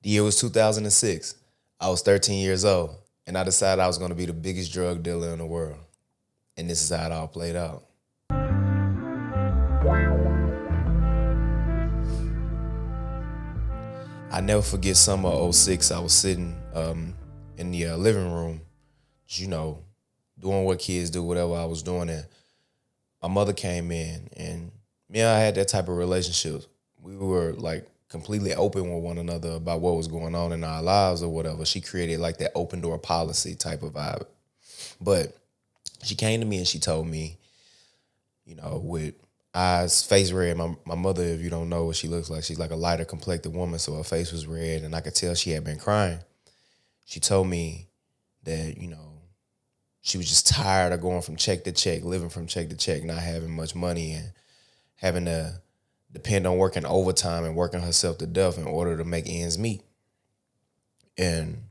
The year was 2006. I was 13 years old, and I decided I was going to be the biggest drug dealer in the world. And this is how it all played out. I never forget summer of '06. I was sitting in the living room, you know, doing what kids do, whatever I was doing. And my mother came in, and me and I had that type of relationship. We were like completely open with one another about what was going on in our lives or whatever. She created like that open door policy type of vibe. But she came to me and she told me, with eyes, face red. My mother, if you don't know what she looks like, she's like a lighter complected woman, so her face was red, and I could tell she had been crying. She told me that, she was just tired of going from check to check, living from check to check, not having much money and having to depend on working overtime and working herself to death in order to make ends meet. And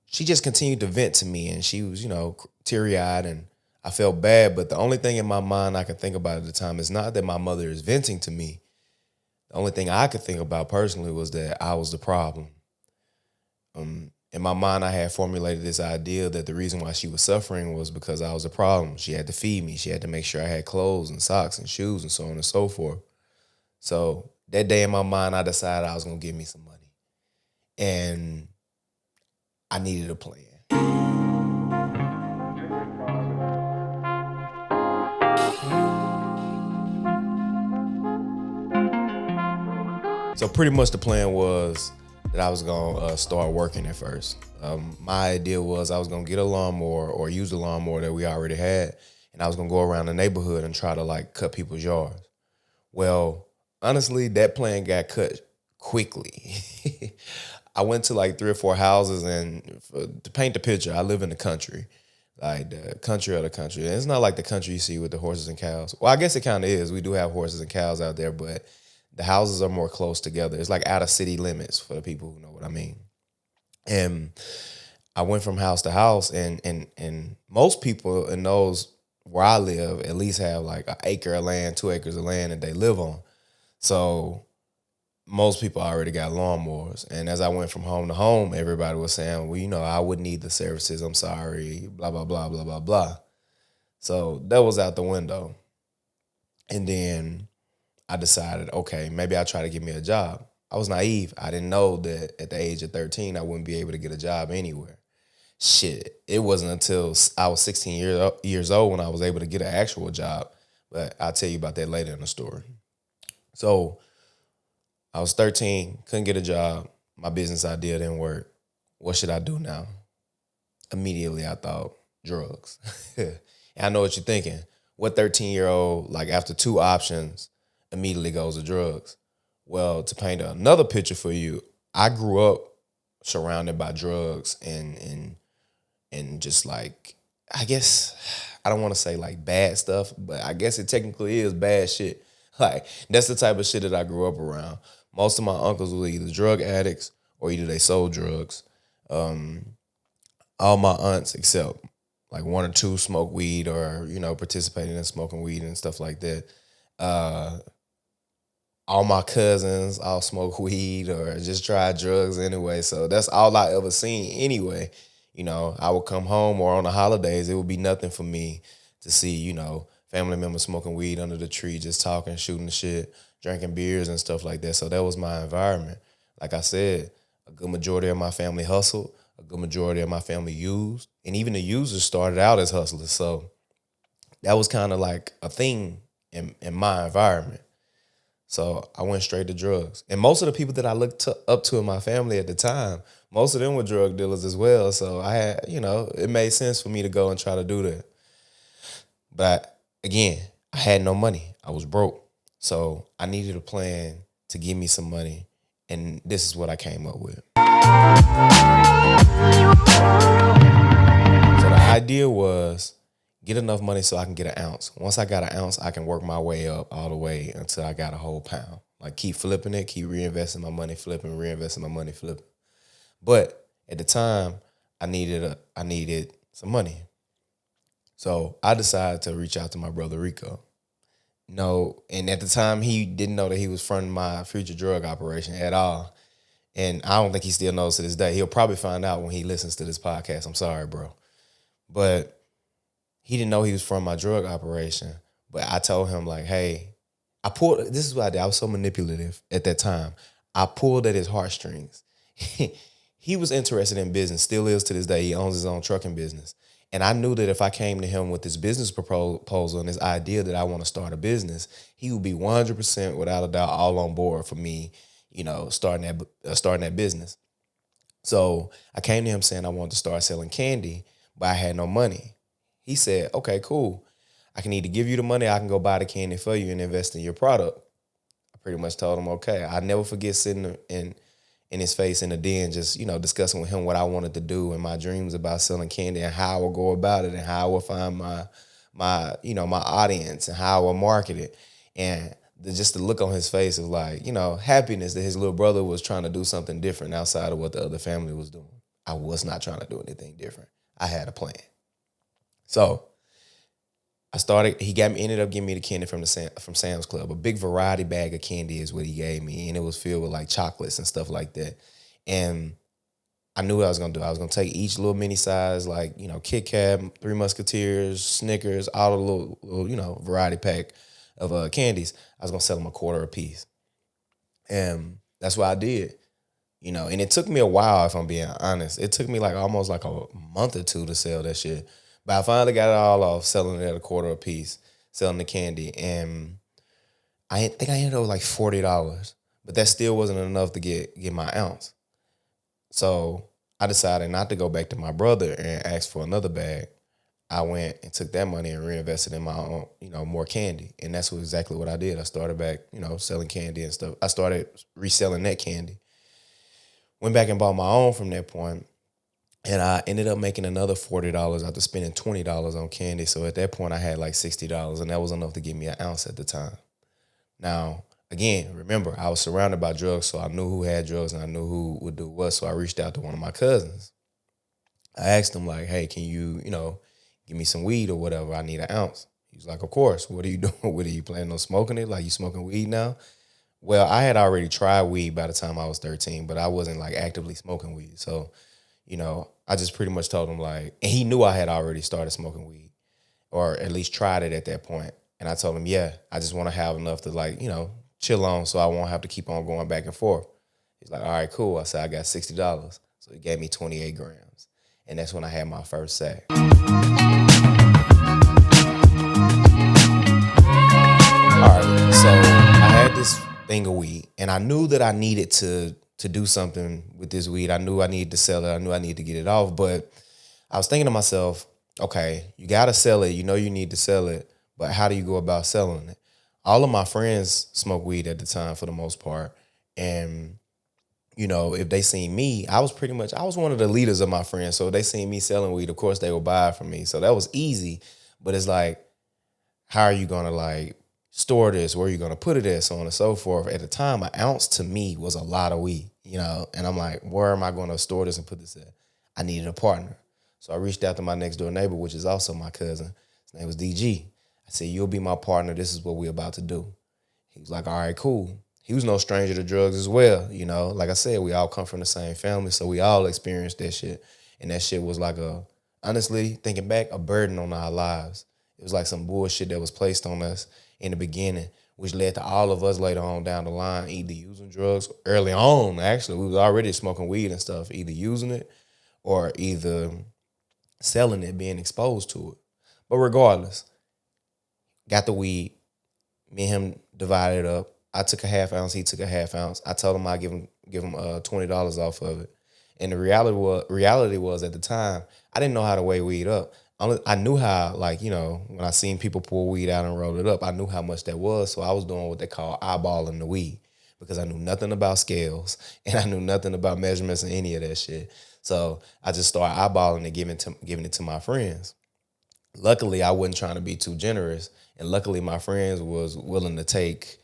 she just continued to vent to me, and she was, teary-eyed, and I felt bad. But the only thing in my mind I could think about at the time is not that my mother is venting to me. The only thing I could think about personally was that I was the problem. In my mind, I had formulated this idea that the reason why she was suffering was because I was the problem. She had to feed me. She had to make sure I had clothes and socks and shoes and so on and so forth. So that day in my mind, I decided I was going to give me some money. And I needed a plan. So pretty much the plan was that I was going to start working at first. My idea was I was going to get a lawnmower or use the lawnmower that we already had, and I was going to go around the neighborhood and try to like cut people's yards. Well, honestly, that plan got cut quickly. I went to like 3 or 4 houses, and to paint the picture, I live in the country, like the country of the country. And it's not like the country you see with the horses and cows. Well, I guess it kind of is. We do have horses and cows out there, but the houses are more close together. It's like out of city limits for the people who know what I mean. And I went from house to house, and most people in those where I live at least have like an acre of land, 2 acres of land that they live on. So most people already got lawnmowers. And as I went from home to home, everybody was saying, well, I would need the services. I'm sorry, blah, blah, blah, blah, blah, blah. So that was out the window. And then I decided, okay, maybe I'll try to get me a job. I was naive. I didn't know that at the age of 13, I wouldn't be able to get a job anywhere. Shit, it wasn't until I was 16 years old when I was able to get an actual job. But I'll tell you about that later in the story. So I was 13, couldn't get a job. My business idea didn't work. What should I do now? Immediately, I thought drugs. And I know what you're thinking. What 13-year-old, like after 2 options, immediately goes to drugs? Well, to paint another picture for you, I grew up surrounded by drugs and just like, I guess, I don't want to say like bad stuff, but I guess it technically is bad shit. Like, that's the type of shit that I grew up around. Most of my uncles were either drug addicts or either they sold drugs. All my aunts, except like 1 or 2, smoke weed or, participated in smoking weed and stuff like that. All my cousins all smoke weed or just try drugs anyway. So that's all I ever seen anyway. I would come home or on the holidays, it would be nothing for me to see, family members smoking weed under the tree, just talking, shooting the shit, drinking beers and stuff like that. So that was my environment. Like I said, a good majority of my family hustled, a good majority of my family used, and even the users started out as hustlers. So that was kind of like a thing in my environment. So I went straight to drugs. And most of the people that I looked up to in my family at the time, most of them were drug dealers as well. So I had, it made sense for me to go and try to do that. But again, I had no money. I was broke. So I needed a plan to give me some money. And this is what I came up with. So the idea was get enough money so I can get an ounce. Once I got an ounce, I can work my way up all the way until I got a whole pound. Like keep flipping it, keep reinvesting my money, flipping, reinvesting my money, flipping. But at the time, I needed some money. So I decided to reach out to my brother Rico. And at the time he didn't know that he was fronting my future drug operation at all. And I don't think he still knows to this day. He'll probably find out when he listens to this podcast. I'm sorry, bro. But he didn't know he was from my drug operation. But I told him, like, hey, this is what I did. I was so manipulative at that time. I pulled at his heartstrings. He was interested in business, still is to this day. He owns his own trucking business. And I knew that if I came to him with this business proposal and this idea that I want to start a business, he would be 100% without a doubt all on board for me, starting that business. So I came to him saying I wanted to start selling candy, but I had no money. He said, okay, cool. I can either give you the money, I can go buy the candy for you and invest in your product. I pretty much told him, okay. I never forget sitting in his face in the den, just, discussing with him what I wanted to do and my dreams about selling candy and how I would go about it and how I would find my audience and how I would market it. And just the look on his face of like, happiness that his little brother was trying to do something different outside of what the other family was doing. I was not trying to do anything different. I had a plan. So he ended up giving me the candy from Sam's Club. A big variety bag of candy is what he gave me. And it was filled with like chocolates and stuff like that. And I knew what I was going to do. I was going to take each little mini size, like, Kit Kat, Three Musketeers, Snickers, all the little variety pack of candies. I was going to sell them $0.25 a piece. And that's what I did. And it took me a while, if I'm being honest. It took me almost a month or two to sell that shit. But I finally got it all off, selling it at $0.25 a piece, selling the candy. And I think I ended up with $40. But that still wasn't enough to get my ounce. So I decided not to go back to my brother and ask for another bag. I went and took that money and reinvested in my own, more candy. And that's exactly what I did. I started back, selling candy and stuff. I started reselling that candy. Went back and bought my own from that point. And I ended up making another $40 after spending $20 on candy. So at that point, I had $60, and that was enough to give me an ounce at the time. Now, again, remember, I was surrounded by drugs, so I knew who had drugs and I knew who would do what. So I reached out to one of my cousins. I asked him, hey, can you, give me some weed or whatever? I need an ounce. He was like, of course. What are you doing? What are you planning on smoking it? You smoking weed now? Well, I had already tried weed by the time I was 13, but I wasn't actively smoking weed. So, I just pretty much told him and he knew I had already started smoking weed or at least tried it at that point. And I told him, yeah, I just want to have enough to chill on so I won't have to keep on going back and forth. He's like, all right, cool. I said, I got $60. So he gave me 28 grams. And that's when I had my first sack. All right, so I had this thing of weed and I knew that I needed to do something with this weed. I knew I needed to sell it. I knew I needed to get it off. But I was thinking to myself, okay, you got to sell it. You need to sell it. But how do you go about selling it? All of my friends smoked weed at the time for the most part. And, if they seen me, I was one of the leaders of my friends. So if they seen me selling weed, of course they would buy it from me. So that was easy. But it's how are you going to store this? Where are you going to put it at? So on and so forth. At the time, an ounce to me was a lot of weed, and I'm like, where am I going to store this and put this at? I needed a partner. So I reached out to my next door neighbor, which is also my cousin. His name was DG. I said, you'll be my partner. This is what we're about to do. He was like, all right, cool. He was no stranger to drugs as well. Like I said, we all come from the same family. So we all experienced that shit. And that shit was honestly, thinking back, a burden on our lives. It was some bullshit that was placed on us in the beginning, which led to all of us later on down the line either using drugs early on. Actually, we was already smoking weed and stuff, either using it or either selling it, being exposed to it. But regardless, got the weed. Me and him divided up. I took a half ounce. He took a half ounce. I told him I'd give him $20 off of it. And the reality was at the time, I didn't know how to weigh weed up. I knew how, when I seen people pull weed out and roll it up, I knew how much that was. So I was doing what they call eyeballing the weed because I knew nothing about scales and I knew nothing about measurements and any of that shit. So I just started eyeballing and giving it to my friends. Luckily, I wasn't trying to be too generous. And luckily, my friends was willing to take,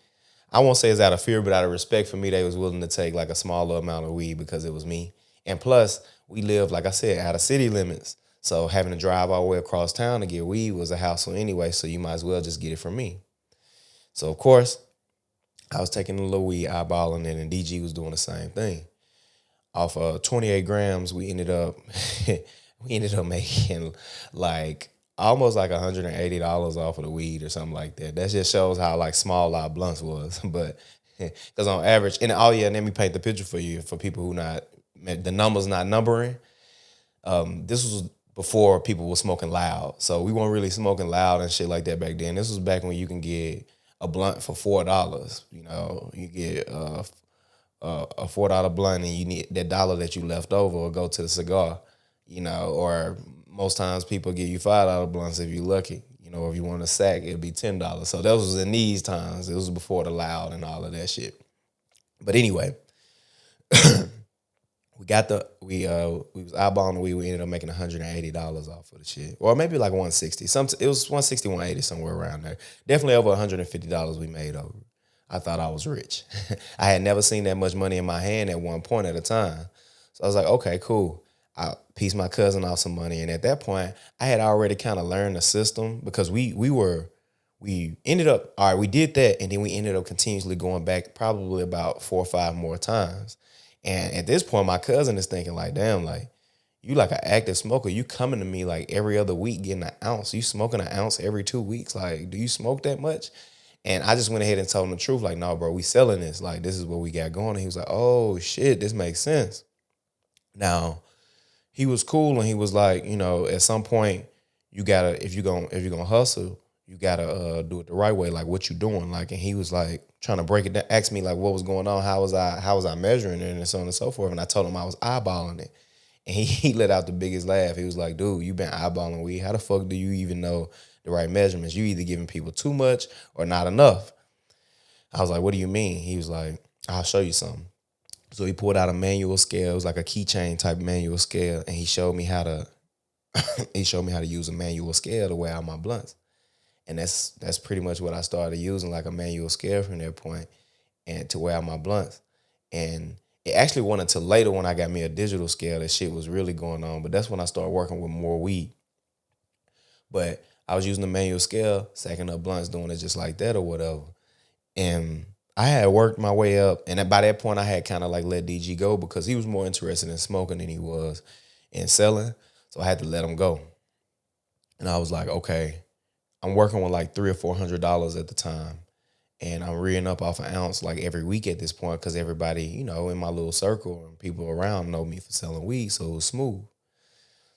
I won't say it's out of fear, but out of respect for me, they was willing to take a smaller amount of weed because it was me. And plus, we lived, like I said, out of city limits. So having to drive all the way across town to get weed was a hassle anyway, so you might as well just get it from me. So, of course, I was taking a little weed, eyeballing it, and DG was doing the same thing. off of 28 grams, we ended up making like almost like $180 off of the weed or something like that. That just shows how like small our blunts was. But because on average, and oh yeah, and let me paint the picture for you for people who not the numbers not numbering. This was before people were smoking loud, so we weren't really smoking loud and shit like that back then. This was back when you can get a blunt for $4. You know, you get a $4 blunt, and you need that dollar that you left over will go to the cigar. You know, or most times people give you $5 blunts if you're lucky. You know, if you want a sack, it'll be $10. So that was in these times. It was before the loud and all of that shit. But anyway, we was eyeballing the weed. We ended up making $180 off of the shit, or maybe like 160. It was 160, 180 somewhere around there. Definitely over $150 we made over. I thought I was rich. I had never seen that much money in my hand at one point at a time. So I was like, okay, cool. I pieced my cousin off some money, and at that point, I had already kind of learned the system because we ended up all right. We did that, and then we ended up continuously going back probably about 4 or 5 more times. And at this point, my cousin is thinking like, damn, like, you like an active smoker. You coming to me like every other week getting an ounce. You smoking an ounce every 2 weeks. Like, do you smoke that much? And I just went ahead and told him the truth. Like, no, bro, we selling this. Like, this is what we got going. And he was like, oh, shit, this makes sense. Now, he was cool, and he was like, you know, at some point, you gotta, if you're gonna hustle, you gotta do it the right way. Like, what you doing? Like, and he was like trying to break it down, ask me like what was going on, how was I measuring it, and so on and so forth. And I told him I was eyeballing it. And he let out the biggest laugh. He was like, dude, you been eyeballing weed. How the fuck do you even know the right measurements? You either giving people too much or not enough. I was like, what do you mean? He was like, I'll show you something. So he pulled out a manual scale. It was like a keychain type manual scale. And he showed me how to use a manual scale to weigh out my blunts. And that's pretty much what I started using, like a manual scale from that point, and to weigh out my blunts. And it actually went until later when I got me a digital scale that shit was really going on. But that's when I started working with more weed. But I was using the manual scale, sacking up blunts, doing it just like that or whatever. And I had worked my way up. And by that point, I had kind of like let DG go because he was more interested in smoking than he was in selling. So I had to let him go. And I was like, okay, I'm working with like $300 or $400 at the time. And I'm reading up off an ounce like every week at this point because everybody, you know, in my little circle and people around know me for selling weed, so it was smooth.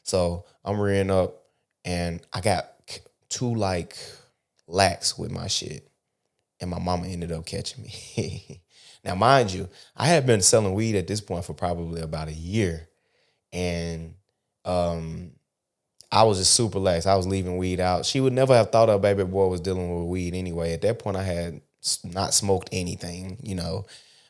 So I'm reading up, and I got 2 like lax with my shit, and my mama ended up catching me. Now, mind you, I had been selling weed at this point for probably about a year, and I was just super lax. I was leaving weed out. She would never have thought her baby boy was dealing with weed anyway. At that point, I had not smoked anything. You know,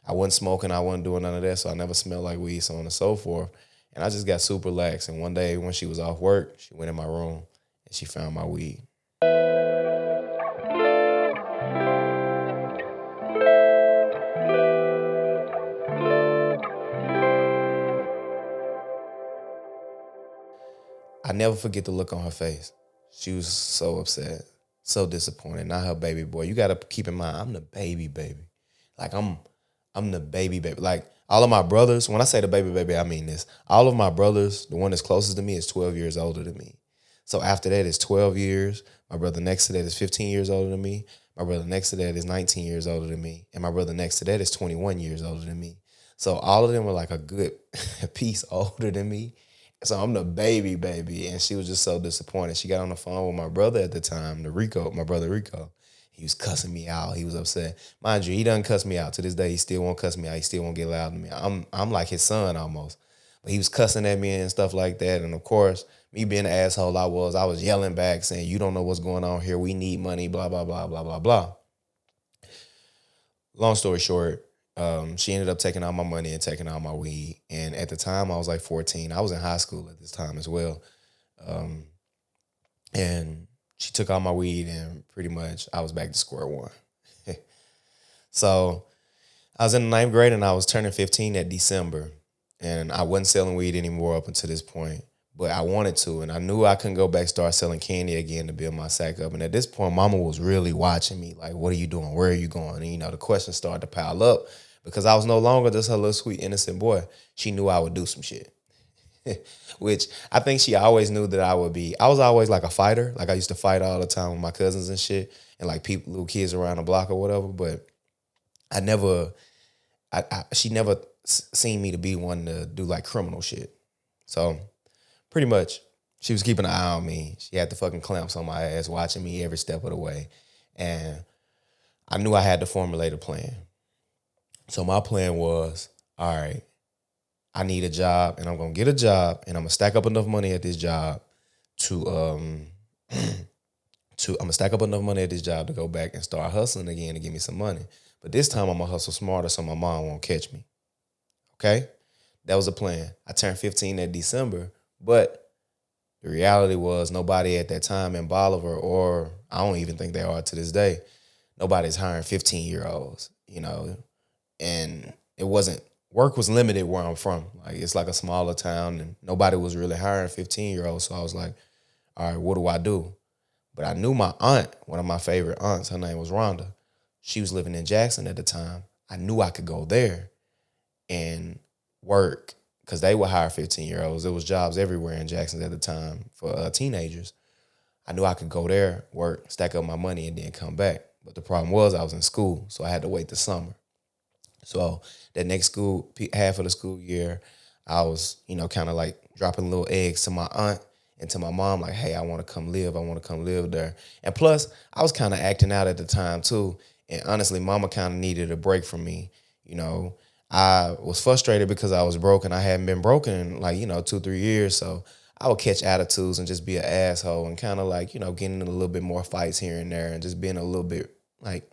I wasn't smoking. I wasn't doing none of that, so I never smelled like weed, so on and so forth. And I just got super lax. And one day when she was off work, she went in my room and she found my weed. I never forget the look on her face. She was so upset, so disappointed. Not her baby boy. You got to keep in mind, I'm the baby. Like, I'm the baby. Like, all of my brothers, when I say the baby, I mean this. All of my brothers, the one that's closest to me is 12 years older than me. So after that is 12 years. My brother next to that is 15 years older than me. My brother next to that is 19 years older than me. And my brother next to that is 21 years older than me. So all of them were like a good piece older than me. So I'm the baby. And she was just so disappointed. She got on the phone with my brother at the time, my brother Rico. He was cussing me out. He was upset. Mind you, he doesn't cuss me out. To this day, he still won't cuss me out. He still won't get loud to me. I'm like his son almost. But he was cussing at me and stuff like that. And of course, me being the asshole I was yelling back saying, you don't know what's going on here. We need money, blah, blah, blah, blah, blah, blah. Long story short, she ended up taking all my money and taking all my weed. And at the time, I was like 14. I was in high school at this time as well. And she took all my weed, and pretty much I was back to square one. So I was in the 9th grade, and I was turning 15 that December. And I wasn't selling weed anymore up until this point. But I wanted to, and I knew I couldn't go back start selling candy again to build my sack up. And at this point, mama was really watching me, like, what are you doing? Where are you going? And, you know, the questions started to pile up. because I was no longer just her little sweet innocent boy. She knew I would do some shit. Which I think she always knew that I would be. I was always like a fighter. Like I used to fight all the time with my cousins and shit, and like people, little kids around the block or whatever. But I never, she never seen me to be one to do like criminal shit. So pretty much, she was keeping an eye on me. She had the fucking clamps on my ass, watching me every step of the way, and I knew I had to formulate a plan. So my plan was, all right, I need a job, and I'm gonna get a job, and I'm gonna stack up enough money at this job to I'm gonna stack up enough money at this job to go back and start hustling again to give me some money. But this time I'm gonna hustle smarter so my mom won't catch me. Okay? That was the plan. I turned 15 that December, but the reality was nobody at that time in Bolivar, or I don't even think they are to this day, nobody's hiring 15-year-olds, and it wasn't, work was limited where I'm from. Like, it's like a smaller town, and nobody was really hiring 15-year-olds. So I was like, all right, what do I do? But I knew my aunt, one of my favorite aunts, her name was Rhonda. She was living in Jackson at the time. I knew I could go there and work because they would hire 15-year-olds. There was jobs everywhere in Jackson at the time for teenagers. I knew I could go there, work, stack up my money, and then come back. But the problem was I was in school, so I had to wait the summer. So that next half of the school year, I was, kind of like dropping little eggs to my aunt and to my mom, like, hey, I want to come live there. And plus, I was kind of acting out at the time too. And honestly, mama kind of needed a break from me. I was frustrated because I was broke and I hadn't been broken in 2-3 years. So I would catch attitudes and just be an asshole and kind of like, getting in a little bit more fights here and there and just being a little bit like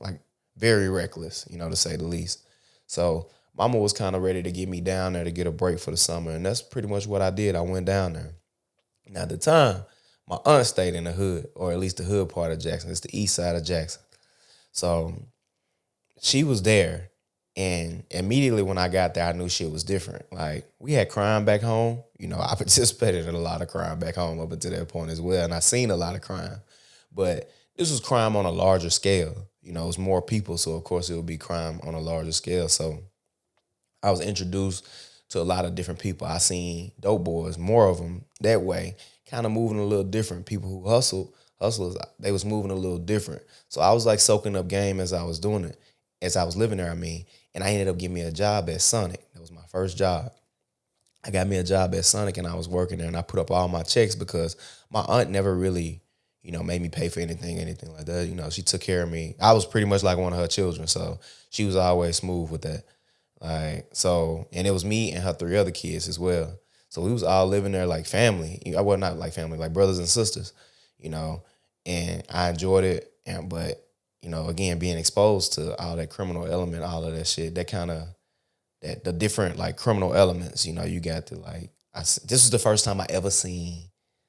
very reckless, to say the least. So mama was kind of ready to get me down there to get a break for the summer. And that's pretty much what I did. I went down there. Now, at the time, my aunt stayed in the hood, or at least the hood part of Jackson. It's the east side of Jackson. So she was there. And immediately when I got there, I knew shit was different. Like, we had crime back home. I participated in a lot of crime back home up until that point as well. And I seen a lot of crime. But this was crime on a larger scale. It was more people. So, of course, it would be crime on a larger scale. So I was introduced to a lot of different people. I seen dope boys, more of them that way, kind of moving a little different. People who hustlers, they was moving a little different. So I was like soaking up game as I was doing it, as I was living there, and I ended up getting me a job at Sonic. That was my first job. I got me a job at Sonic and I was working there and I put up all my checks because my aunt never really, made me pay for anything like that. She took care of me. I was pretty much like one of her children. So she was always smooth with that. And it was me and her 3 other kids as well. So we was all living there like family. Well, not like family, like brothers and sisters, and I enjoyed it. But again, being exposed to all that criminal element, all of that shit, that kind of, the different like criminal elements, you got to this was the first time I ever seen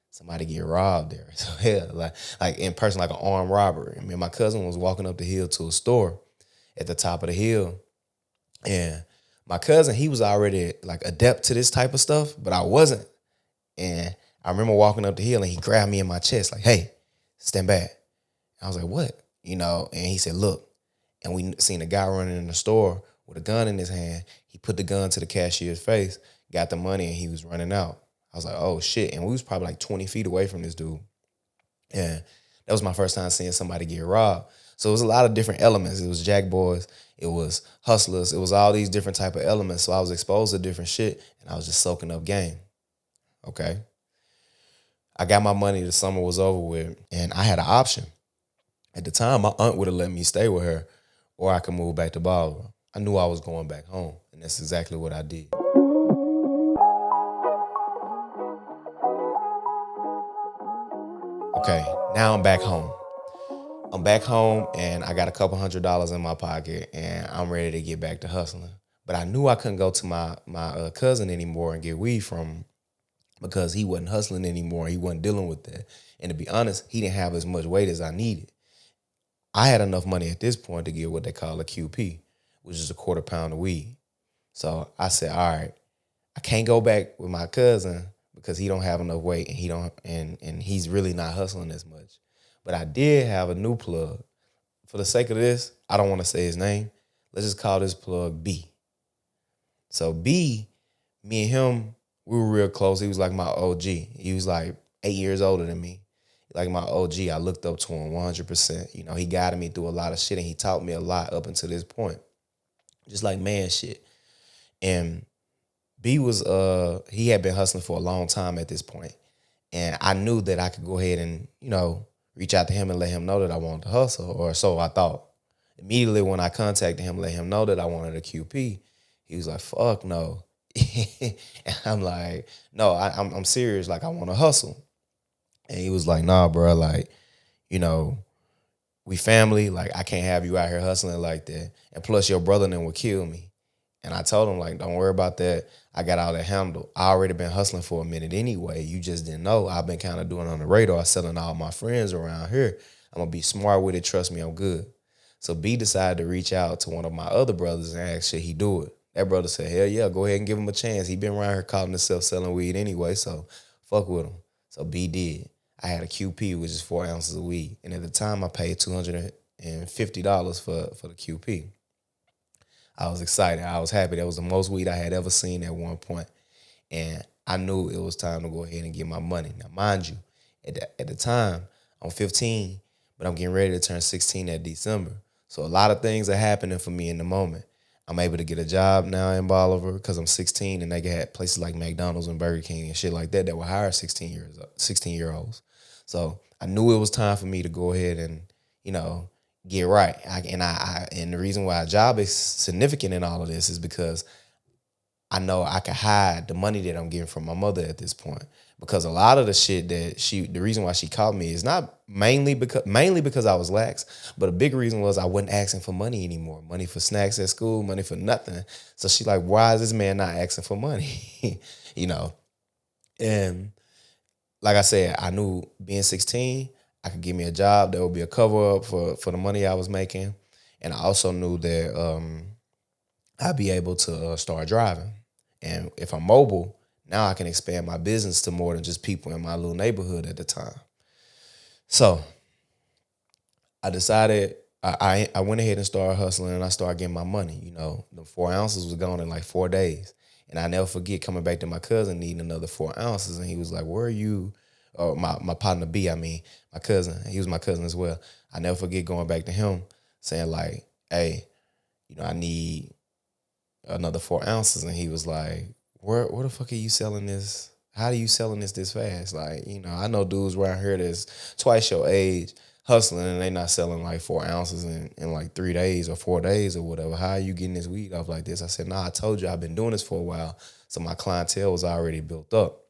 somebody get robbed there. So yeah, like in person, like an armed robbery. My cousin was walking up the hill to a store at the top of the hill. And my cousin, he was already like adept to this type of stuff, but I wasn't. And I remember walking up the hill and he grabbed me in my chest like, hey, stand back. I was like, what? And he said, look. And we seen a guy running in the store with a gun in his hand. He put the gun to the cashier's face, got the money, and he was running out. I was like, oh, shit. And we was probably like 20 feet away from this dude. And that was my first time seeing somebody get robbed. So it was a lot of different elements. It was jack boys. It was hustlers. It was all these different type of elements. So I was exposed to different shit, and I was just soaking up game. Okay. I got my money. The summer was over with, and I had an option. At the time, my aunt would have let me stay with her, or I could move back to Bolivar. I knew I was going back home, and that's exactly what I did. Okay, now I'm back home. And I got a couple $100 in my pocket and I'm ready to get back to hustling. But I knew I couldn't go to my cousin anymore and get weed from him because he wasn't hustling anymore. He wasn't dealing with that. And to be honest, he didn't have as much weight as I needed. I had enough money at this point to get what they call a QP, which is a quarter pound of weed. So I said, all right, I can't go back with my cousin because he don't have enough weight and he's really not hustling as much. But I did have a new plug. For the sake of this, I don't want to say his name. Let's just call this plug B. So B, me and him, we were real close. He was like my OG. He was like 8 years older than me. Like my OG, I looked up to him 100%. You know, he guided me through a lot of shit and he taught me a lot up until this point. Just like man shit. And B was he had been hustling for a long time at this point. And I knew that I could go ahead and, you know, reach out to him and let him know that I wanted to hustle, or so I thought. Immediately when I contacted him, let him know that I wanted a QP, he was like, fuck no. And I'm like, no, I'm serious. Like, I want to hustle. And he was like, nah, bro, like, you know, we family. Like, I can't have you out here hustling like that. And plus, your brother then would kill me. And I told him, like, don't worry about that. I got all that handled. I already been hustling for a minute anyway. You just didn't know. I've been kind of doing on the radar, selling all my friends around here. I'm going to be smart with it. Trust me, I'm good. So B decided to reach out to one of my other brothers and ask, should he do it? That brother said, hell yeah, go ahead and give him a chance. He been around here calling himself selling weed anyway, so fuck with him. So B did. I had a QP, which is 4 ounces of weed. And at the time, I paid $250 for the QP. I was excited. I was happy. That was the most weed I had ever seen at one point. And I knew it was time to go ahead and get my money. Now, mind you, at the time, I'm 15, but I'm getting ready to turn 16 that December. So a lot of things are happening for me in the moment. I'm able to get a job now in Bolivar because I'm 16, and they got places like McDonald's and Burger King and shit like that will hire 16-year-olds. So I knew it was time for me to go ahead and, you know, get right. And the reason why a job is significant in all of this is because I know I can hide the money that I'm getting from my mother at this point. Because a lot of the shit that the reason why she caught me is not mainly because I was lax, but a big reason was I wasn't asking for money anymore. Money for snacks at school, money for nothing. So she like, why is this man not asking for money? You know? And like I said, I knew being 16, I could give me a job that would be a cover up for the money I was making. And I also knew that I'd be able to start driving. And if I'm mobile, now I can expand my business to more than just people in my little neighborhood at the time. So I decided, I went ahead and started hustling, and I started getting my money. You know, the 4 ounces was gone in like 4 days. And I never forget coming back to my cousin needing another 4 ounces. And he was like, where are you? My partner B, my cousin. He was my cousin as well. I never forget going back to him saying like, hey, you know, I need another 4 ounces. And he was like, where the fuck are you selling this? How are you selling this fast? Like, you know, I know dudes around here that's twice your age hustling and they not selling like 4 ounces in like 3 days or 4 days or whatever. How are you getting this weed off like this? I said, nah, I told you I've been doing this for a while. So my clientele was already built up.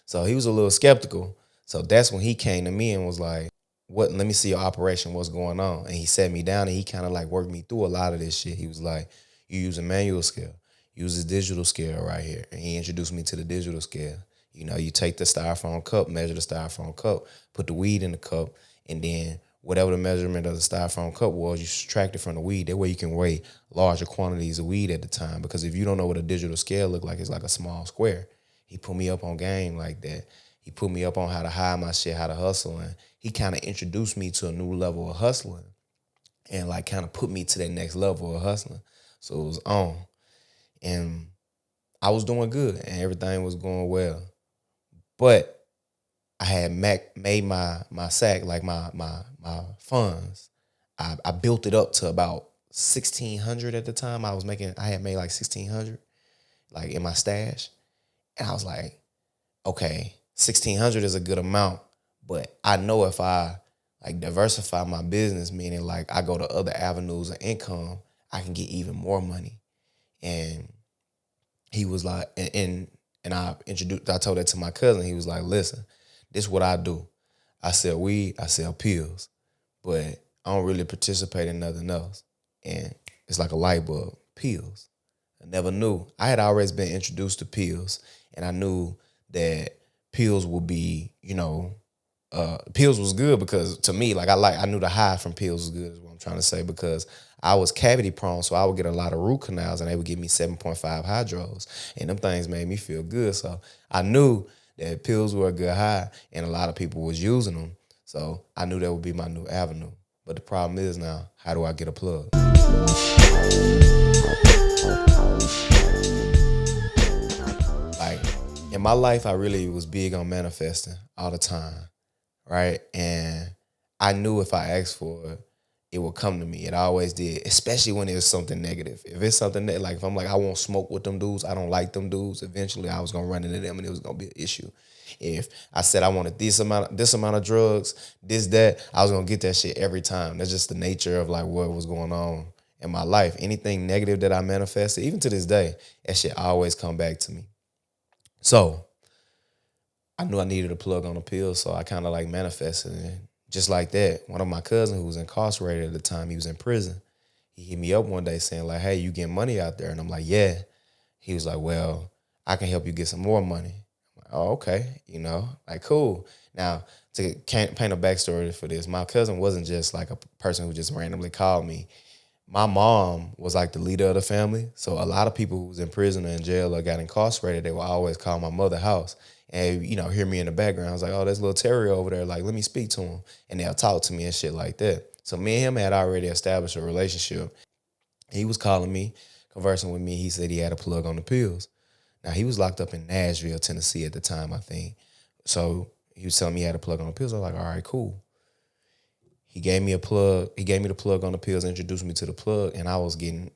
So he was a little skeptical. So that's when he came to me and was like, what, let me see your operation, what's going on? And he sat me down and he kind of like worked me through a lot of this shit. He was like, you use a manual scale. Use this digital scale right here. And he introduced me to the digital scale. You know, you take the styrofoam cup, measure the styrofoam cup, put the weed in the cup, and then whatever the measurement of the styrofoam cup was, you subtract it from the weed. That way you can weigh larger quantities of weed at the time. Because if you don't know what a digital scale look like, it's like a small square. He put me up on game like that. He put me up on how to hide my shit, how to hustle. And he kind of introduced me to a new level of hustling and like kind of put me to that next level of hustling. So it was on. And I was doing good and everything was going well. But I had made my sack, like my funds. I built it up to about 1,600 at the time. I had made like 1,600 like in my stash. And I was like, okay, 1,600 is a good amount, but I know if I like diversify my business, meaning like I go to other avenues of income, I can get even more money. And he was like, and I told that to my cousin. He was like, listen, this is what I do. I sell weed, I sell pills, but I don't really participate in nothing else. And it's like a light bulb, pills. I never knew. I had always been introduced to pills, and I knew that pills would be, you know, pills was good because to me, like I knew the high from pills was good is what I'm trying to say, because I was cavity prone, so I would get a lot of root canals and they would give me 7.5 hydros, and them things made me feel good. So I knew that pills were a good high and a lot of people was using them. So I knew that would be my new avenue. But the problem is now, how do I get a plug? Like in my life, I really was big on manifesting all the time, right? And I knew if I asked for it, it would come to me. It always did, especially when it was something negative. If it's something that, like, if I'm like, I won't smoke with them dudes, I don't like them dudes, eventually I was gonna run into them and it was gonna be an issue. If I said I wanted this amount of drugs, this, that, I was gonna get that shit every time. That's just the nature of like what was going on in my life. Anything negative that I manifested, even to this day, that shit always come back to me. So I knew I needed a plug on the pill, so I kind of like manifested it. Just like that, one of my cousins who was incarcerated at the time, he was in prison. He hit me up one day saying like, "Hey, you getting money out there?" And I'm like, "Yeah." He was like, "Well, I can help you get some more money." I'm like, "Oh, okay, like cool." Now, to paint a backstory for this, my cousin wasn't just like a person who just randomly called me. My mom was like the leader of the family. So a lot of people who was in prison or in jail or got incarcerated, they would always call my mother's house and, hear me in the background. I was like, "Oh, there's little Terry over there. Like, let me speak to him." And they'll talk to me and shit like that. So me and him had already established a relationship. He was calling me, conversing with me. He said he had a plug on the pills. Now, he was locked up in Nashville, Tennessee at the time, I think. So he was telling me he had a plug on the pills. I was like, all right, cool. He gave me a plug. He gave me the plug on the pills, introduced me to the plug, and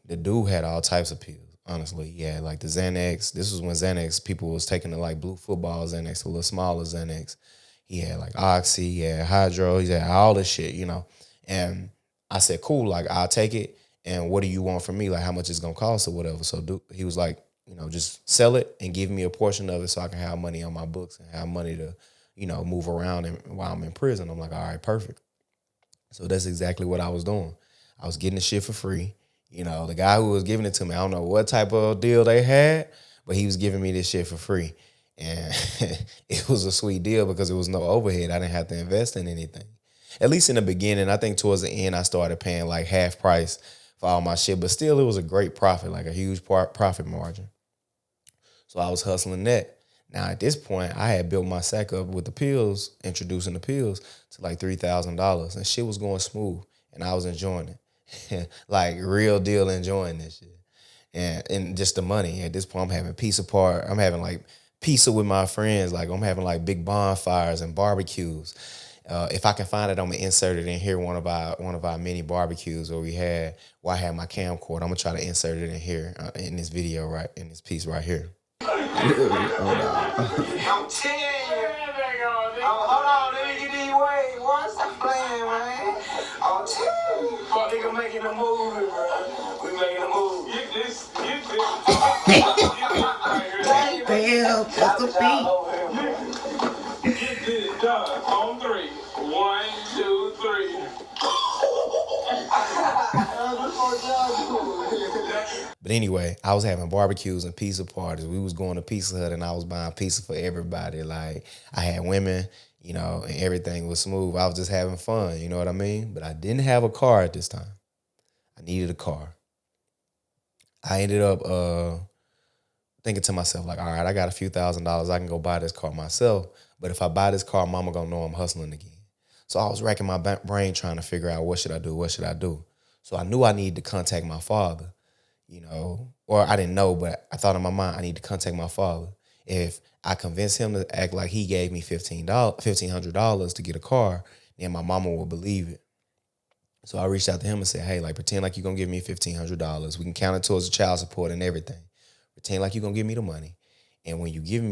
the dude had all types of pills, honestly. He had like the Xanax. This was when Xanax, people was taking the like blue football Xanax, a little smaller Xanax. He had like Oxy, he had Hydro, he had all this shit. And I said, cool, like I'll take it. And what do you want from me? Like how much it's gonna cost or whatever. So he was like, just sell it and give me a portion of it so I can have money on my books and have money to, move around while I'm in prison. I'm like, all right, perfect. So that's exactly what I was doing. I was getting the shit for free. The guy who was giving it to me, I don't know what type of deal they had, but he was giving me this shit for free. And it was a sweet deal because it was no overhead. I didn't have to invest in anything. At least in the beginning. I think towards the end, I started paying like half price for all my shit. But still, it was a great profit, like a huge profit margin. So I was hustling that. Now, at this point, I had built my sack up with the pills, introducing the pills to like $3,000. And shit was going smooth. And I was enjoying it. Like, real deal enjoying this shit. And just the money. At this point, I'm having pizza party. I'm having like pizza with my friends. Like, I'm having like big bonfires and barbecues. If I can find it, I'm gonna insert it in here. One of our mini barbecues where I had my camcorder. I'm gonna try to insert it in here in this video, right in this piece right here. I'm telling you. Hold on, let me get these waves. What's the plan, man? I'm telling you. Nigga making a movie, bro. We making a movie. Get this. Damn, that's the beat. Get this done on three. 1, 2, 3. But anyway, I was having barbecues and pizza parties. We was going to Pizza Hut and I was buying pizza for everybody. Like, I had women, and everything was smooth. I was just having fun, you know what I mean? But I didn't have a car at this time. I needed a car. I ended up thinking to myself, like, all right, I got a few $1,000s. I can go buy this car myself. But if I buy this car, mama gonna know I'm hustling again. So I was racking my brain trying to figure out what should I do. So I knew I needed to contact my father, or I didn't know, but I thought in my mind I need to contact my father. If I convince him to act like he gave me $1,500 to get a car, then my mama will believe it. So I reached out to him and said, hey, like, pretend like you're gonna give me $1,500. We can count it towards the child support and everything. Pretend like you're gonna give me the money. And when you give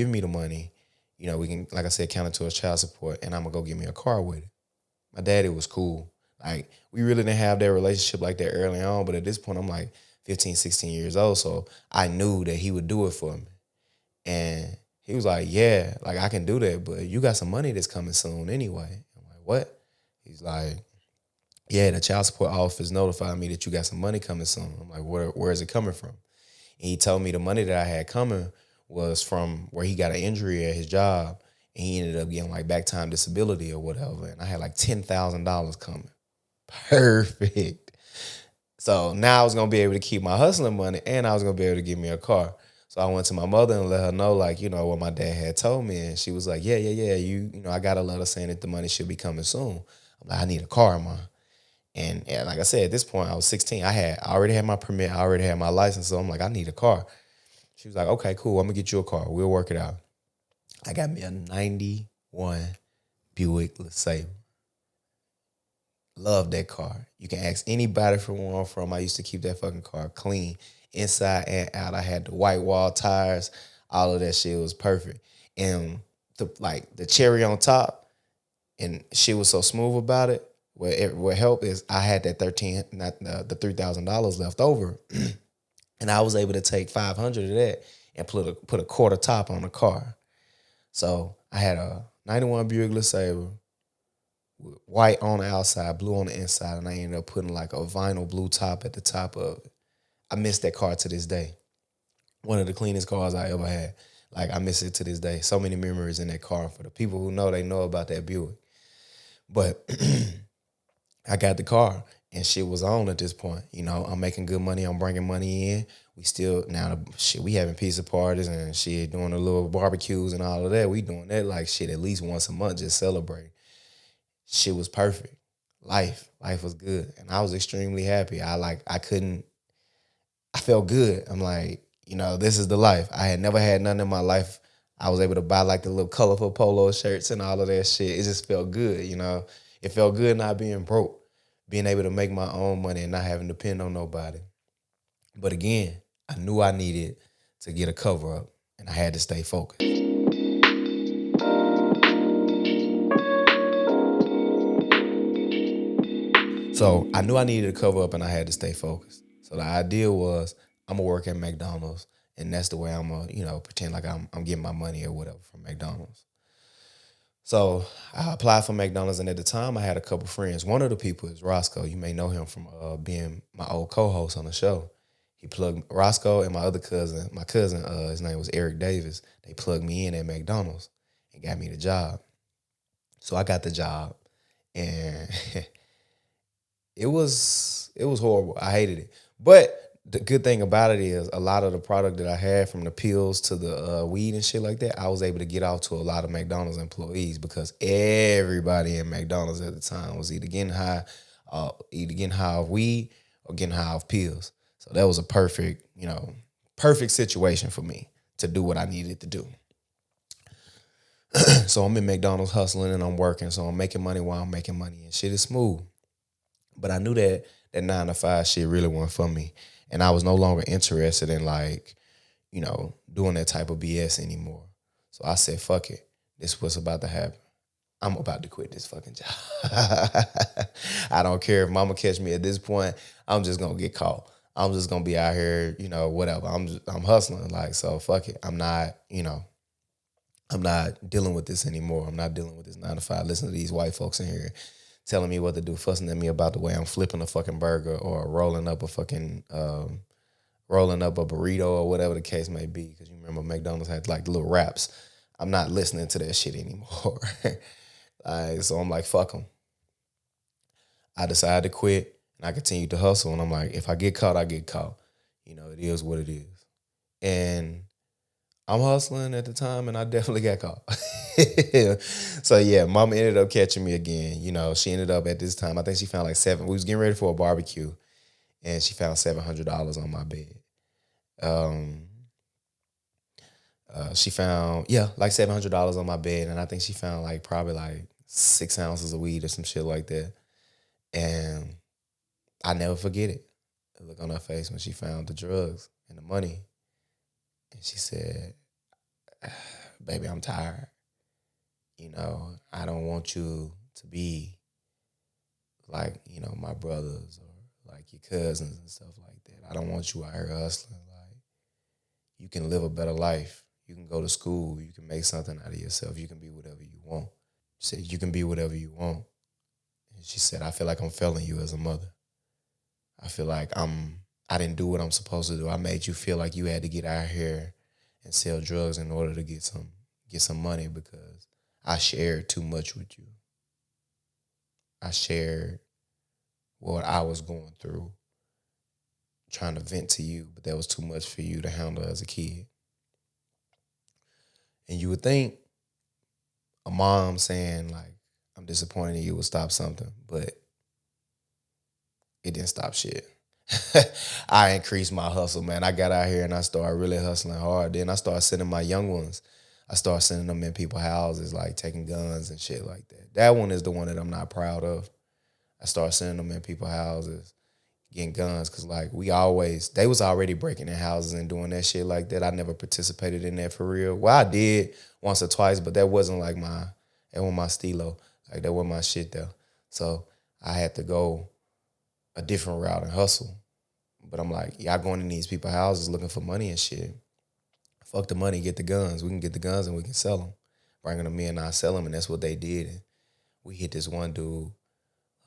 me the money, we can, like I said, count it towards child support, and I'm gonna go get me a car with it. My daddy was cool. Like, we really didn't have that relationship like that early on, but at this point, I'm like 15, 16 years old, so I knew that he would do it for me. And he was like, yeah, like, I can do that, but you got some money that's coming soon anyway. I'm like, what? He's like, yeah, the child support office notified me that you got some money coming soon. I'm like, where is it coming from? And he told me the money that I had coming was from where he got an injury at his job, and he ended up getting like back time disability or whatever. And I had like $10,000 coming. Perfect. So now I was gonna be able to keep my hustling money, and I was gonna be able to give me a car. So I went to my mother and let her know, like, what my dad had told me, and she was like, yeah. I got a letter saying that the money should be coming soon. I'm like, I need a car, Mom. And like I said, at this point, I was 16. I already had my permit. I already had my license. So I'm like, I need a car. She was like, okay, cool. I'm going to get you a car. We'll work it out. I got me a 91 Buick LeSabre. Love that car. You can ask anybody from where I'm from. I used to keep that fucking car clean, inside and out. I had the white wall tires. All of that shit was perfect. And the cherry on top, and shit was so smooth about it. What helped is I had that the $3,000 left over, and I was able to take 500 of that and put a quarter top on the car. So I had a 91 Buick LeSabre, white on the outside, blue on the inside, and I ended up putting like a vinyl blue top at the top of it. I miss that car to this day. One of the cleanest cars I ever had. Like, I miss it to this day. So many memories in that car. For the people who know, they know about that Buick. But I got the car, and shit was on at this point. You know, I'm making good money. I'm bringing money in. We still, now, we having pizza parties and shit, doing the little barbecues and all of that. We doing that like shit at least once a month, just celebrate. Shit was perfect. Life was good. And I was extremely happy. I felt good. I'm like, this is the life. I had never had none in my life. I was able to buy like the little colorful polo shirts and all of that shit. It just felt good, It felt good not being broke, being able to make my own money and not having to depend on nobody. But again, I knew I needed to get a cover up, and I had to stay focused. So I knew I needed to cover up, and I had to stay focused. So the idea was, I'm gonna work at McDonald's, and that's the way I'm gonna, pretend like I'm getting my money or whatever from McDonald's. So I applied for McDonald's, and at the time I had a couple friends. One of the people is Roscoe. You may know him from being my old co-host on the show. He plugged Roscoe and my cousin, his name was Eric Davis. They plugged me in at McDonald's and got me the job. So I got the job, and it was horrible. I hated it. But the good thing about it is, a lot of the product that I had, from the pills to the weed and shit like that, I was able to get out to a lot of McDonald's employees, because everybody in McDonald's at the time was either getting high off weed or getting high off pills. So that was a perfect situation for me to do what I needed to do. So I'm in McDonald's hustling and I'm working. So I'm making money while I'm making money, and shit is smooth. But I knew that 9 to 5 shit really wasn't for me. And I was no longer interested in doing that type of BS anymore. So I said, fuck it. This is what's about to happen. I'm about to quit this fucking job. I don't care if mama catch me at this point. I'm just gonna get caught. I'm just gonna be out here, whatever. I'm hustling. Like, so fuck it. I'm not dealing with this anymore. I'm not dealing with this 9 to 5. Listen to these white folks in here telling me what to do, fussing at me about the way I'm flipping a fucking burger or rolling up a burrito or whatever the case may be. Because you remember McDonald's had like the little wraps. I'm not listening to that shit anymore. So I'm like, fuck them. I decided to quit, and I continued to hustle. And I'm like, if I get caught, I get caught. It is what it is. And I'm hustling at the time, and I definitely got caught. So yeah, mama ended up catching me again. She ended up, at this time, I think she found like we was getting ready for a barbecue, and she found $700 on my bed. She found, like $700 on my bed, and I think she found like probably like 6 ounces of weed or some shit like that. And I never forget it. The look on her face when she found the drugs and the money. And she said, baby, I'm tired. I don't want you to be like, my brothers or like your cousins and stuff like that. I don't want you out here hustling. Like, you can live a better life. You can go to school. You can make something out of yourself. You can be whatever you want. She said, you can be whatever you want. And she said, I feel like I'm failing you as a mother. I feel like I didn't do what I'm supposed to do. I made you feel like you had to get out here and sell drugs in order to get some money, because I shared too much with you. I shared what I was going through, trying to vent to you, but that was too much for you to handle as a kid. And you would think a mom saying like, I'm disappointed in you would stop something, but it didn't stop shit. I increased my hustle, man. I got out here and I started really hustling hard. Then I started sending my young ones. I started sending them in people's houses, like taking guns and shit like that. That one is the one that I'm not proud of. I started sending them in people's houses, getting guns, because like they was already breaking in houses and doing that shit like that. I never participated in that for real. Well, I did once or twice, but that wasn't like that wasn't my stilo. Like that wasn't my shit though. So I had to go a different route and hustle. But I'm like, y'all going in these people's houses looking for money and shit. Fuck the money, get the guns. We can get the guns and we can sell them. Bring them in, I sell them, and that's what they did. And we hit this one dude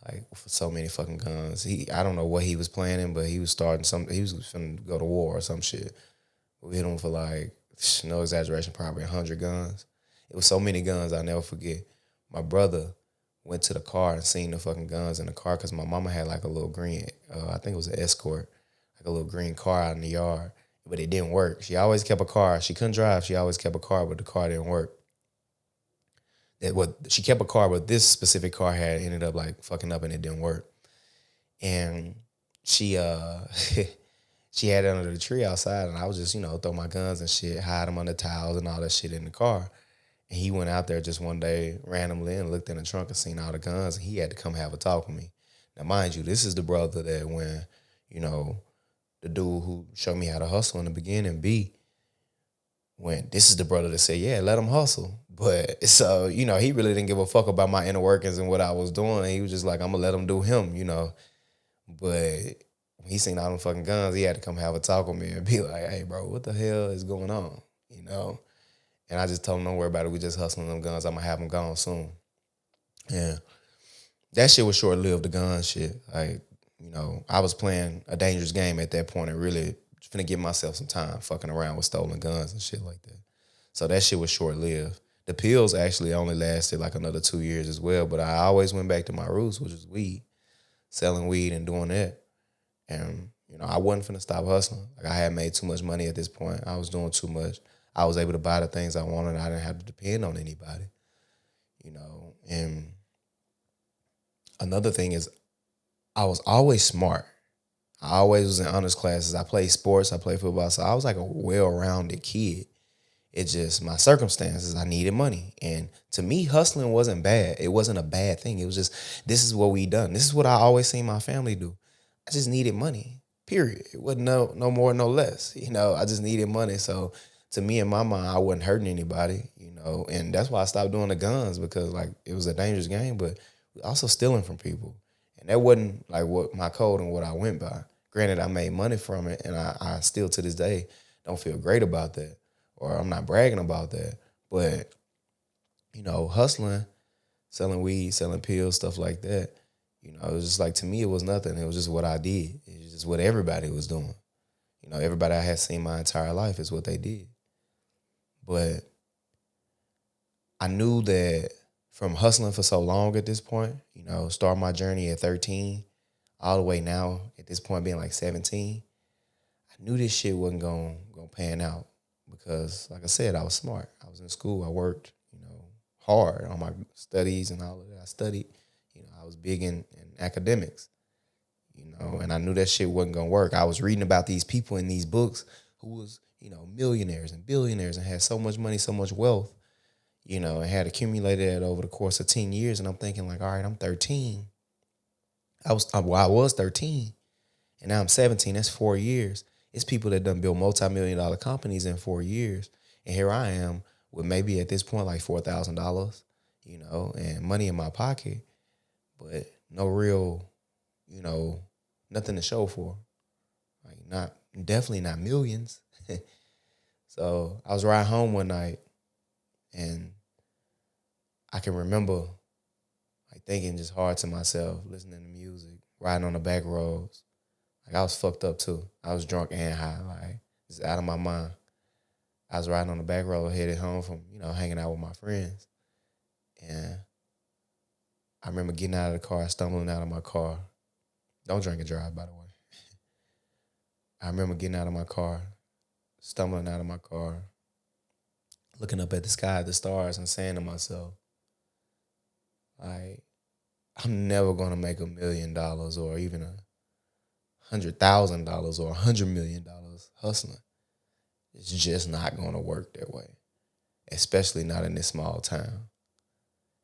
like for so many fucking guns. I don't know what he was planning, but he was starting something. He was finna go to war or some shit. We hit him for like, no exaggeration, probably 100 guns. It was so many guns, I'll never forget. My brother went to the car and seen the fucking guns in the car because my mama had like a little green, I think it was an Escort, like a little green car out in the yard, but it didn't work. She always kept a car. She couldn't drive. She always kept a car, but the car didn't work. She kept a car, but this specific car had ended up like fucking up and it didn't work. And she she had it under the tree outside, and I was just, throw my guns and shit, hide them under towels and all that shit in the car. And he went out there just one day randomly and looked in the trunk and seen all the guns, and he had to come have a talk with me. Now, mind you, this is the brother that when, the dude who showed me how to hustle in the beginning, this is the brother that said, yeah, let him hustle. But so, he really didn't give a fuck about my inner workings and what I was doing. He was just like, I'm going to let him do him, But when he seen all them fucking guns, he had to come have a talk with me and be like, hey, bro, what the hell is going on, And I just told him, don't worry about it. We just hustling them guns. I'm going to have them gone soon. And that shit was short-lived, the gun shit. Like, I was playing a dangerous game at that point and really finna give myself some time fucking around with stolen guns and shit like that. So that shit was short-lived. The pills actually only lasted like another 2 years as well, but I always went back to my roots, which is weed, selling weed and doing that. And, I wasn't finna stop hustling. Like, I had made too much money at this point. I was doing too much. I was able to buy the things I wanted. I didn't have to depend on anybody, And another thing is I was always smart. I always was in honors classes. I played sports. I played football. So I was like a well-rounded kid. It's just my circumstances. I needed money. And to me, hustling wasn't bad. It wasn't a bad thing. It was just, this is what we done. This is what I always seen my family do. I just needed money, period. It wasn't no more, no less. I just needed money. So to me, in my mind, I wasn't hurting anybody, And that's why I stopped doing the guns, because like it was a dangerous game, but also stealing from people. And that wasn't like what my code and what I went by. Granted, I made money from it, and I still to this day don't feel great about that, or I'm not bragging about that. But, hustling, selling weed, selling pills, stuff like that, it was just like, to me, it was nothing. It was just what I did. It was just what everybody was doing. Everybody I had seen my entire life is what they did. But I knew that from hustling for so long at this point, start my journey at 13, all the way now at this point being like 17, I knew this shit wasn't going to pan out because, like I said, I was smart. I was in school. I worked, hard on my studies and all of that. I studied. I was big in academics, and I knew that shit wasn't going to work. I was reading about these people in these books who was, millionaires and billionaires and had so much money, so much wealth, and had accumulated it over the course of 10 years. And I'm thinking like, all right, I'm 13. I was 13, and now I'm 17. That's 4 years. It's people that done built multi-million-dollar companies in 4 years. And here I am with maybe at this point like $4,000, and money in my pocket, but no real, nothing to show for. Like definitely not millions. So I was riding home one night, and I can remember like thinking just hard to myself, listening to music, riding on the back roads. Like, I was fucked up too. I was drunk and high, like just out of my mind. I was riding on the back road, headed home from, hanging out with my friends. And I remember getting out of the car, stumbling out of my car. Don't drink and drive, by the way. I remember getting out of my car, stumbling out of my car, looking up at the sky, at the stars, and saying to myself, like, I'm never going to make $1 million or even $100,000 or $100 million hustling. It's just not going to work that way, especially not in this small town.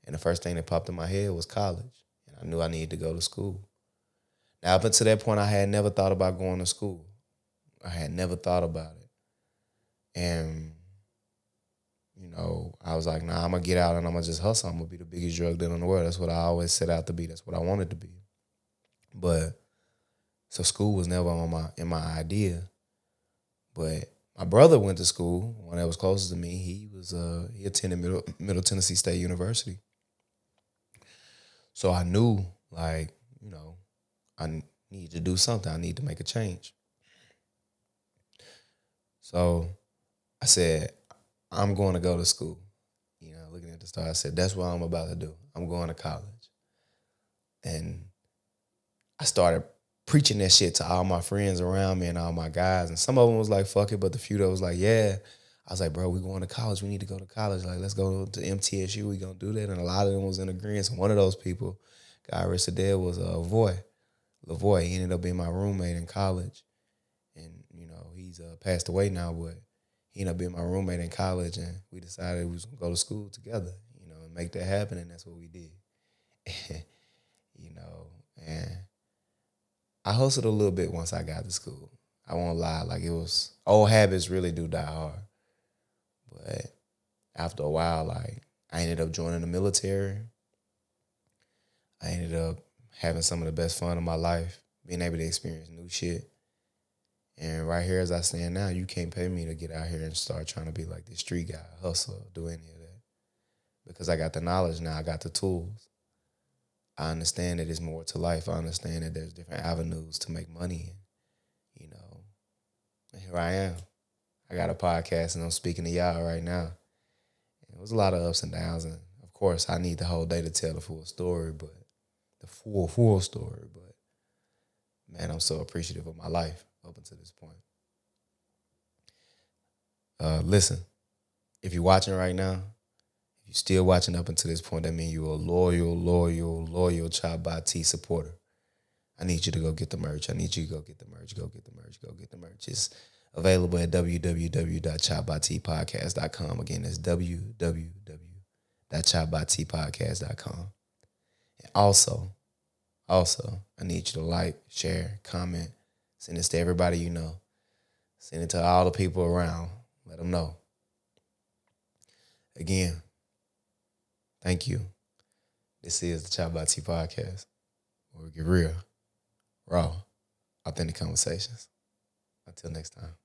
And the first thing that popped in my head was college, and I knew I needed to go to school. Now, up until that point, I had never thought about going to school. I had never thought about it. And, I was like, nah, I'm going to get out and I'm going to just hustle. I'm going to be the biggest drug dealer in the world. That's what I always set out to be. That's what I wanted to be. But, so school was never in my idea. But my brother went to school, one that was closest to me. He attended Middle Tennessee State University. So I knew, I need to do something. I need to make a change. So I said, I'm going to go to school. Looking at the stars, I said, that's what I'm about to do. I'm going to college. And I started preaching that shit to all my friends around me and all my guys. And some of them was like, fuck it. But the few that was like, yeah. I was like, bro, we going to college. We need to go to college. Like, let's go to MTSU. We going to do that. And a lot of them was in agreement. And one of those people, God rest his dead, was Lavoy. He ended up being my roommate in college. And, he's passed away now, but he ended up being my roommate in college. And we decided we was going to go to school together, and make that happen. And that's what we did. And I hustled a little bit once I got to school. I won't lie. It was, old habits really do die hard. But after a while, I ended up joining the military. I ended up having some of the best fun of my life, being able to experience new shit. And right here as I stand now, you can't pay me to get out here and start trying to be like this street guy, hustle, do any of that. Because I got the knowledge now, I got the tools. I understand that there's more to life. I understand that there's different avenues to make money. And here I am. I got a podcast and I'm speaking to y'all right now. And it was a lot of ups and downs. And of course, I need the whole day to tell the full story, but the full story. But man, I'm so appreciative of my life up until this point. Listen, if you're watching right now, if you're still watching up until this point, that means you're a loyal ChoppedByT supporter. I need you to go get the merch. I need you to go get the merch. Go get the merch. Go get the merch. It's available at www.ChoppedByTpodcast.com. Again, that's www.ChoppedByTpodcast.com. And also, I need you to like, share, comment, send this to everybody you know. Send it to all the people around. Let them know. Again, thank you. This is the ChoppedByT Podcast, where we get real, raw, authentic conversations. Until next time.